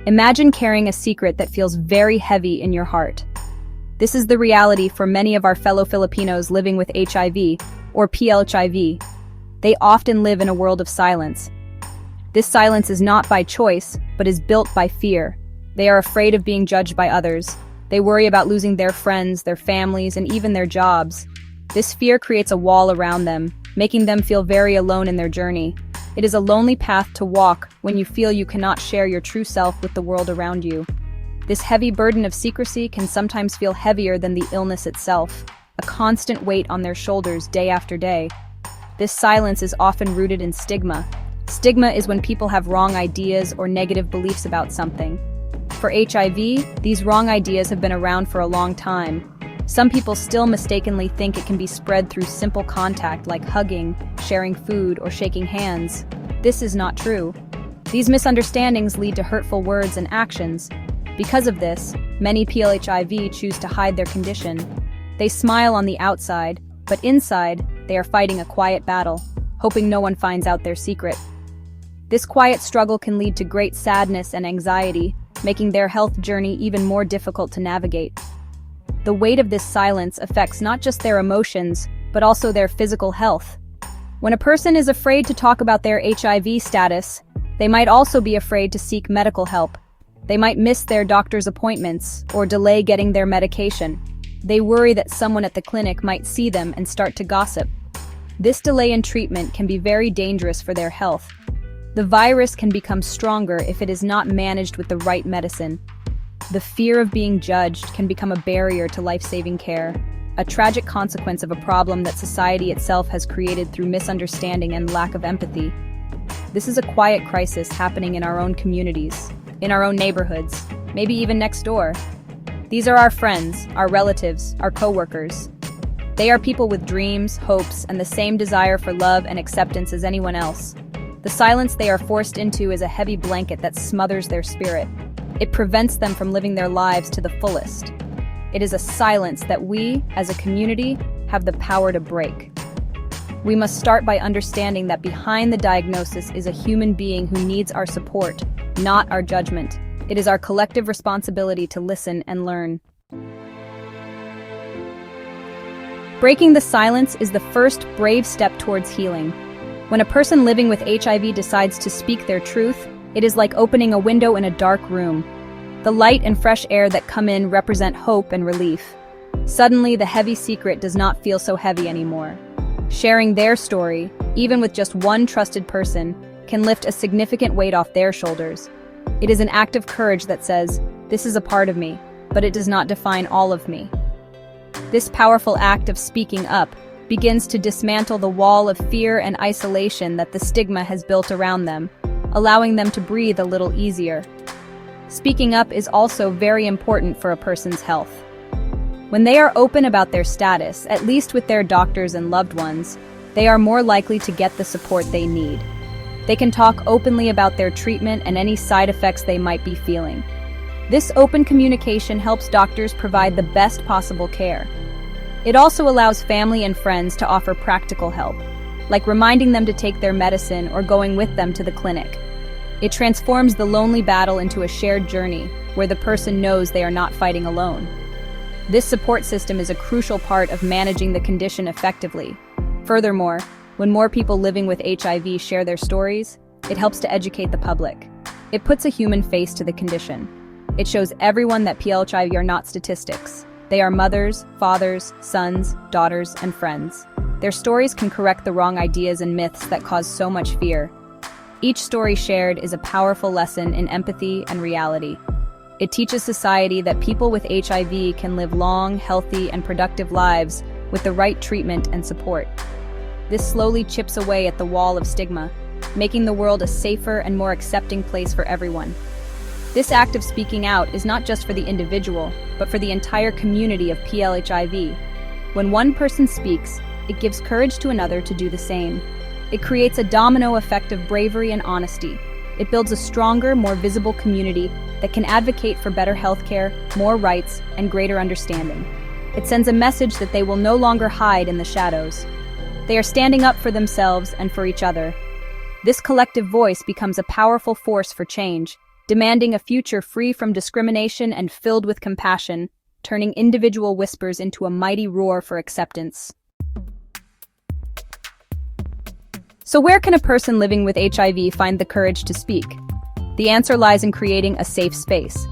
Imagine carrying a secret that feels very heavy in your heart. This is the reality for many of our fellow Filipinos living with HIV or PLHIV. They often live in a world of silence. This silence is not by choice, but is built by fear. They are afraid of being judged by others. They worry about losing their friends, their families, and even their jobs. This fear creates a wall around them, making them feel very alone in their journey. It is a lonely path to walk when you feel you cannot share your true self with the world around you. This heavy burden of secrecy can sometimes feel heavier than the illness itself, a constant weight on their shoulders day after day. This silence is often rooted in stigma. Stigma is when people have wrong ideas or negative beliefs about something. For HIV, these wrong ideas have been around for a long time. Some people still mistakenly think it can be spread through simple contact like hugging, sharing food, or shaking hands. This is not true. These misunderstandings lead to hurtful words and actions. Because of this, many PLHIV choose to hide their condition. They smile on the outside, but inside, they are fighting a quiet battle, hoping no one finds out their secret. This quiet struggle can lead to great sadness and anxiety, making their health journey even more difficult to navigate. The weight of this silence affects not just their emotions, but also their physical health. When a person is afraid to talk about their HIV status, they might also be afraid to seek medical help. They might miss their doctor's appointments or delay getting their medication. They worry that someone at the clinic might see them and start to gossip. This delay in treatment can be very dangerous for their health. The virus can become stronger if it is not managed with the right medicine. The fear of being judged can become a barrier to life-saving care, a tragic consequence of a problem that society itself has created through misunderstanding and lack of empathy. This is a quiet crisis happening in our own communities, in our own neighborhoods, maybe even next door. These are our friends, our relatives, our co-workers. They are people with dreams, hopes, and the same desire for love and acceptance as anyone else. The silence they are forced into is a heavy blanket that smothers their spirit. It prevents them from living their lives to the fullest. It is a silence that we, as a community, have the power to break. We must start by understanding that behind the diagnosis is a human being who needs our support, not our judgment. It is our collective responsibility to listen and learn. Breaking the silence is the first brave step towards healing. When a person living with HIV decides to speak their truth, it is like opening a window in a dark room. The light and fresh air that come in represent hope and relief. Suddenly, the heavy secret does not feel so heavy anymore. Sharing their story, even with just one trusted person, can lift a significant weight off their shoulders. It is an act of courage that says, "This is a part of me, but it does not define all of me." This powerful act of speaking up begins to dismantle the wall of fear and isolation that the stigma has built around them, allowing them to breathe a little easier. Speaking up is also very important for a person's health. When they are open about their status, at least with their doctors and loved ones, they are more likely to get the support they need. They can talk openly about their treatment and any side effects they might be feeling. This open communication helps doctors provide the best possible care. It also allows family and friends to offer practical help, like reminding them to take their medicine or going with them to the clinic. It transforms the lonely battle into a shared journey, where the person knows they are not fighting alone. This support system is a crucial part of managing the condition effectively. Furthermore, when more people living with HIV share their stories, it helps to educate the public. It puts a human face to the condition. It shows everyone that PLHIV are not statistics. They are mothers, fathers, sons, daughters, and friends. Their stories can correct the wrong ideas and myths that cause so much fear. Each story shared is a powerful lesson in empathy and reality. It teaches society that people with HIV can live long, healthy, and productive lives with the right treatment and support. This slowly chips away at the wall of stigma, making the world a safer and more accepting place for everyone. This act of speaking out is not just for the individual, but for the entire community of PLHIV. When one person speaks, it gives courage to another to do the same. It creates a domino effect of bravery and honesty. It builds a stronger, more visible community that can advocate for better healthcare, more rights, and greater understanding. It sends a message that they will no longer hide in the shadows. They are standing up for themselves and for each other. This collective voice becomes a powerful force for change, demanding a future free from discrimination and filled with compassion, turning individual whispers into a mighty roar for acceptance. So where can a person living with HIV find the courage to speak? The answer lies in creating a safe space.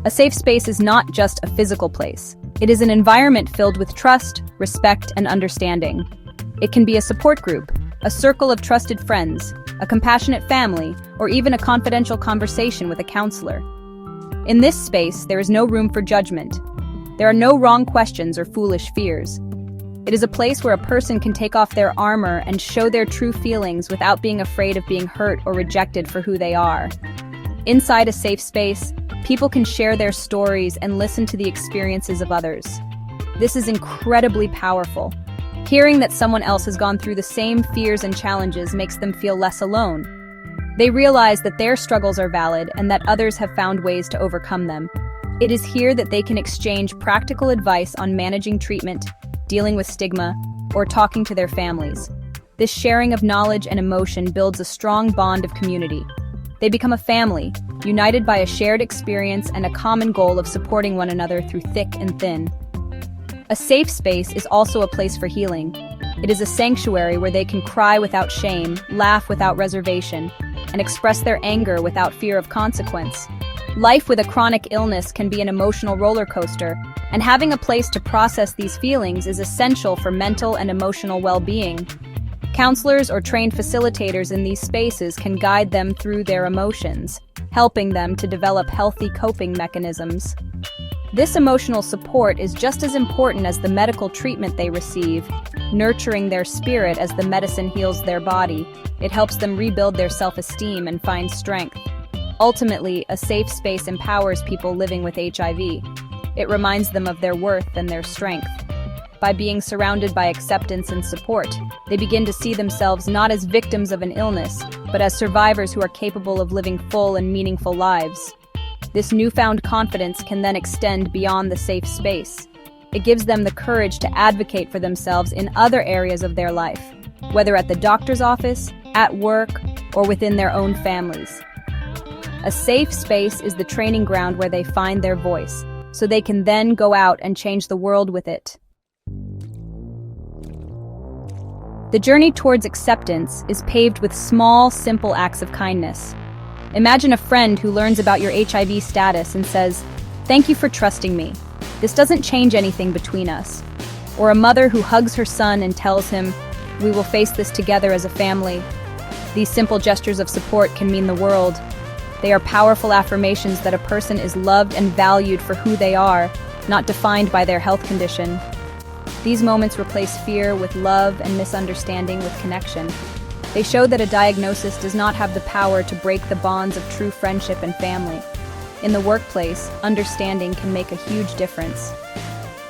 A safe space is not just a physical place. It is an environment filled with trust, respect, and understanding. It can be a support group, a circle of trusted friends, a compassionate family, or even a confidential conversation with a counselor. In this space, there is no room for judgment. There are no wrong questions or foolish fears. It is a place where a person can take off their armor and show their true feelings without being afraid of being hurt or rejected for who they are. Inside a safe space, people can share their stories and listen to the experiences of others. This is incredibly powerful. Hearing that someone else has gone through the same fears and challenges makes them feel less alone. They realize that their struggles are valid and that others have found ways to overcome them. It is here that they can exchange practical advice on managing treatment, dealing with stigma, or talking to their families. This sharing of knowledge and emotion builds a strong bond of community. They become a family, united by a shared experience and a common goal of supporting one another through thick and thin. A safe space is also a place for healing. It is a sanctuary where they can cry without shame, laugh without reservation, and express their anger without fear of consequence. Life with a chronic illness can be an emotional roller coaster, and having a place to process these feelings is essential for mental and emotional well-being. Counselors or trained facilitators in these spaces can guide them through their emotions, helping them to develop healthy coping mechanisms. This emotional support is just as important as the medical treatment they receive, nurturing their spirit as the medicine heals their body. It helps them rebuild their self-esteem and find strength. Ultimately, a safe space empowers people living with HIV. It reminds them of their worth and their strength. By being surrounded by acceptance and support, they begin to see themselves not as victims of an illness, but as survivors who are capable of living full and meaningful lives. This newfound confidence can then extend beyond the safe space. It gives them the courage to advocate for themselves in other areas of their life, whether at the doctor's office, at work, or within their own families. A safe space is the training ground where they find their voice, so they can then go out and change the world with it. The journey towards acceptance is paved with small, simple acts of kindness. Imagine a friend who learns about your HIV status and says, "Thank you for trusting me. This doesn't change anything between us." Or a mother who hugs her son and tells him, "We will face this together as a family." These simple gestures of support can mean the world. They are powerful affirmations that a person is loved and valued for who they are, not defined by their health condition. These moments replace fear with love and misunderstanding with connection. They show that a diagnosis does not have the power to break the bonds of true friendship and family. In the workplace, understanding can make a huge difference.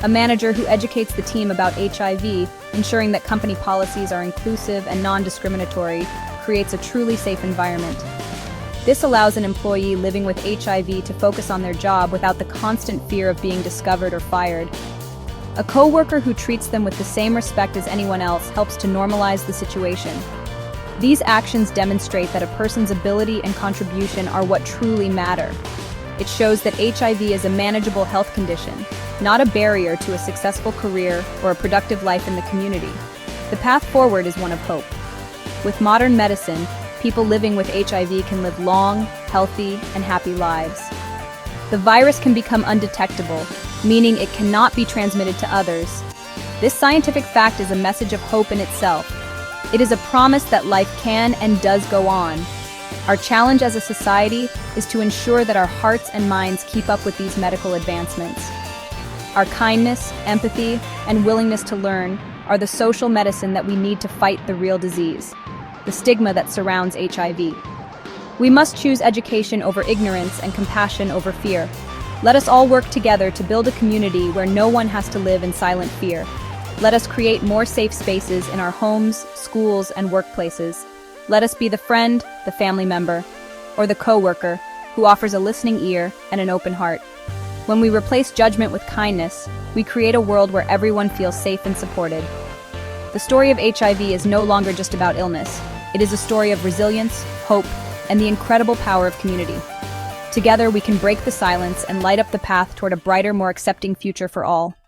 A manager who educates the team about HIV, ensuring that company policies are inclusive and non-discriminatory, creates a truly safe environment. This allows an employee living with HIV to focus on their job without the constant fear of being discovered or fired. A coworker who treats them with the same respect as anyone else helps to normalize the situation. These actions demonstrate that a person's ability and contribution are what truly matter. It shows that HIV is a manageable health condition, not a barrier to a successful career or a productive life in the community. The path forward is one of hope. With modern medicine, people living with HIV can live long, healthy, and happy lives. The virus can become undetectable, meaning it cannot be transmitted to others. This scientific fact is a message of hope in itself. It is a promise that life can and does go on. Our challenge as a society is to ensure that our hearts and minds keep up with these medical advancements. Our kindness, empathy, and willingness to learn are the social medicine that we need to fight the real disease, the stigma that surrounds HIV. We must choose education over ignorance and compassion over fear. Let us all work together to build a community where no one has to live in silent fear. Let us create more safe spaces in our homes, schools, and workplaces. Let us be the friend, the family member, or the coworker who offers a listening ear and an open heart. When we replace judgment with kindness, we create a world where everyone feels safe and supported. The story of HIV is no longer just about illness. It is a story of resilience, hope, and the incredible power of community. Together, we can break the silence and light up the path toward a brighter, more accepting future for all.